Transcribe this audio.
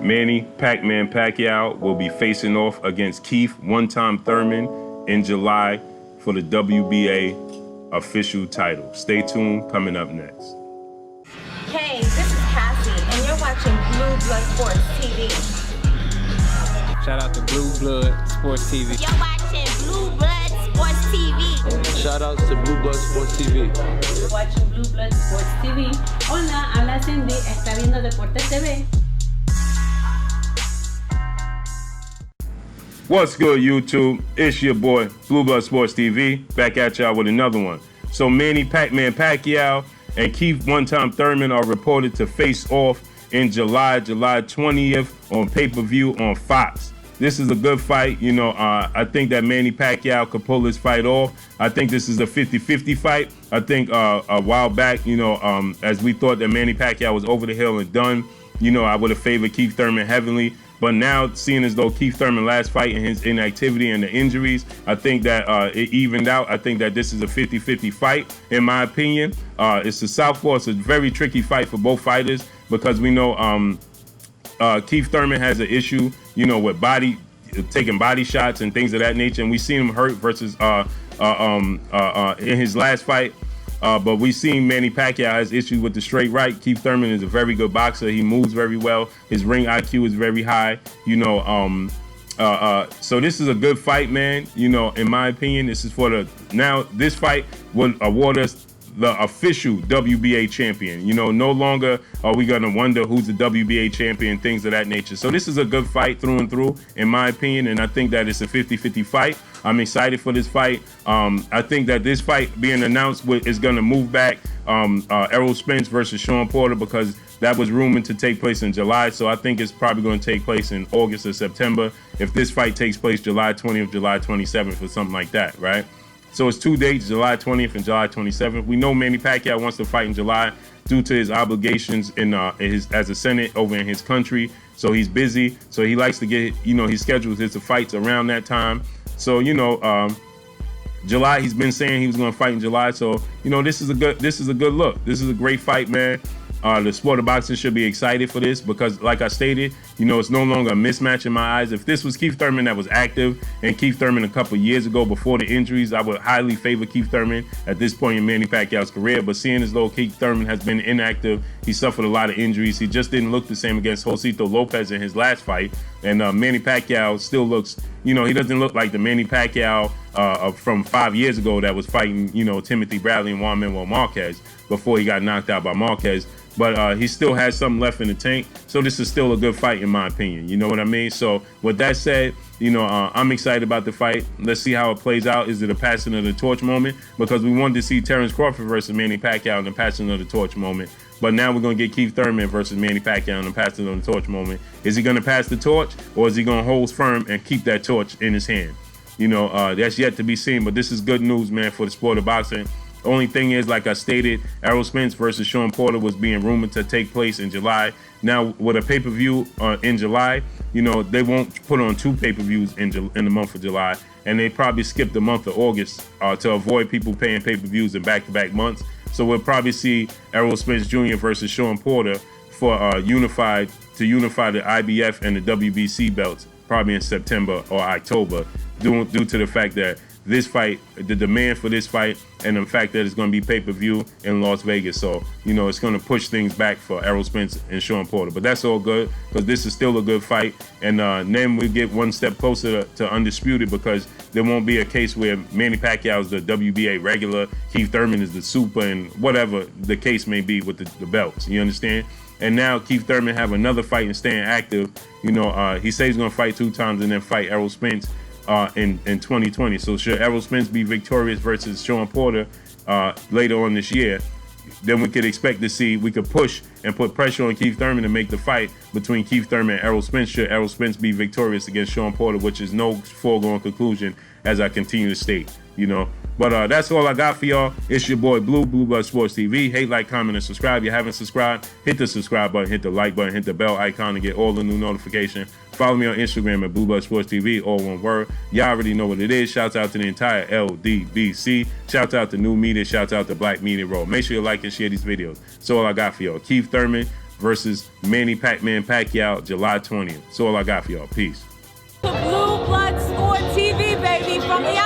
Manny Pacquiao will be facing off against Keith "One-Time" Thurman in July for the WBA official title. Stay tuned, coming up next. Hey, this is Cassie, and you're watching Blue Blood Sports TV. Shout out to Blue Blood Sports TV. You're watching Blue Blood Sports TV. Shout outs to Blue Blood Sports TV. You're watching Blue Blood Sports TV. Hola, habla Cindy, está viendo Deportes TV. What's good, YouTube? It's your boy, Blue Blood Sports TV, back at y'all with another one. So Manny Pacquiao and Keith "One-Time" Thurman are reported to face off in July 20th on pay-per-view on Fox. This is a good fight. You know, I think that Manny Pacquiao could pull this fight off. I think this is a 50-50 fight. I think a while back, you know, as we thought that Manny Pacquiao was over the hill and done, you know, I would have favored Keith Thurman heavily. But now, seeing as though Keith Thurman last fight and his inactivity and the injuries, I think that it evened out. I think that this is a 50-50 fight, in my opinion. It's a southpaw. It's a very tricky fight for both fighters because we know Keith Thurman has an issue, you know, with taking body shots and things of that nature. And we seen him hurt versus in his last fight. But we've seen Manny Pacquiao has issues with the straight right. Keith Thurman is a very good boxer. He moves very well. His ring IQ is very high. You know, so this is a good fight, man. You know, in my opinion, this is this fight will award us the official WBA champion. You know, no longer are we gonna wonder who's the WBA champion, things of that nature. So this is a good fight through and through, in my opinion, and I think that it's a 50-50 fight. I'm excited for this fight. I think that this fight being announced is gonna move back Errol Spence versus Sean Porter because that was rumored to take place in July. So I think it's probably gonna take place in August or September. If this fight takes place July 20th, July 27th or something like that, right? So it's 2 dates, July 20th and July 27th. We know Manny Pacquiao wants to fight in July due to his obligations as a Senate over in his country. So he's busy. So he likes to get, you know, he schedules his fights around that time. So, you know, July, he's been saying he was going to fight in July. So, you know, this is a good look. This is a great fight, man. The sport of boxing should be excited for this because, like I stated, you know, it's no longer a mismatch in my eyes. If this was Keith Thurman that was active and Keith Thurman a couple years ago before the injuries, I would highly favor Keith Thurman at this point in Manny Pacquiao's career. But seeing as though Keith Thurman has been inactive, he suffered a lot of injuries. He just didn't look the same against Josito Lopez in his last fight. And Manny Pacquiao still looks, you know, he doesn't look like the Manny Pacquiao from 5 years ago that was fighting, you know, Timothy Bradley and Juan Manuel Marquez before he got knocked out by Marquez. But he still has something left in the tank. So this is still a good fight, in my opinion. You know what I mean? So with that said, you know, I'm excited about the fight. Let's see how it plays out. Is it a passing of the torch moment? Because we wanted to see Terrence Crawford versus Manny Pacquiao in the passing of the torch moment. But now we're going to get Keith Thurman versus Manny Pacquiao in the passing of the torch moment. Is he going to pass the torch, or is he going to hold firm and keep that torch in his hand? You know, that's yet to be seen. But this is good news, man, for the sport of boxing. Only thing is, like I stated, Errol Spence versus Sean Porter was being rumored to take place in July. Now, with a pay-per-view in July, you know, they won't put on 2 pay-per-views in the month of July, and they probably skip the month of August to avoid people paying pay-per-views in back-to-back months. So we'll probably see Errol Spence Jr. versus Sean Porter for unify the IBF and the WBC belts, probably in September or October, due to the fact that this fight, the demand for this fight, and the fact that it's going to be pay-per-view in Las Vegas. So, you know, it's going to push things back for Errol Spence and Sean Porter. But that's all good because this is still a good fight. And then we get one step closer to undisputed because there won't be a case where Manny Pacquiao is the WBA regular, Keith Thurman is the super, and whatever the case may be with the belts. You understand? And now Keith Thurman have another fight and staying active. You know, he says he's going to fight 2 times and then fight Errol Spence in 2020. So should Errol Spence be victorious versus Sean Porter later on this year, then we could expect to see, we could push and put pressure on Keith Thurman to make the fight between Keith Thurman and Errol Spence should Errol Spence be victorious against Sean Porter, which is no foregone conclusion, as I continue to state, you know. But that's all I got for y'all. It's your boy Blue Blood Sports TV. Hate, like, comment, and subscribe. If you haven't subscribed, hit the subscribe button, hit the like button, hit the bell icon to get all the new notifications. Follow me on Instagram at Blue Blood Sports TV, all one word. Y'all already know what it is. Shouts out to the entire LDBC. Shouts out to New Media. Shouts out to Black Media Roll. Make sure you like and share these videos. That's all I got for y'all. Keith Thurman versus Manny Pacquiao July 20th. That's all I got for y'all. Peace. Blue Blood Sport TV, baby, from the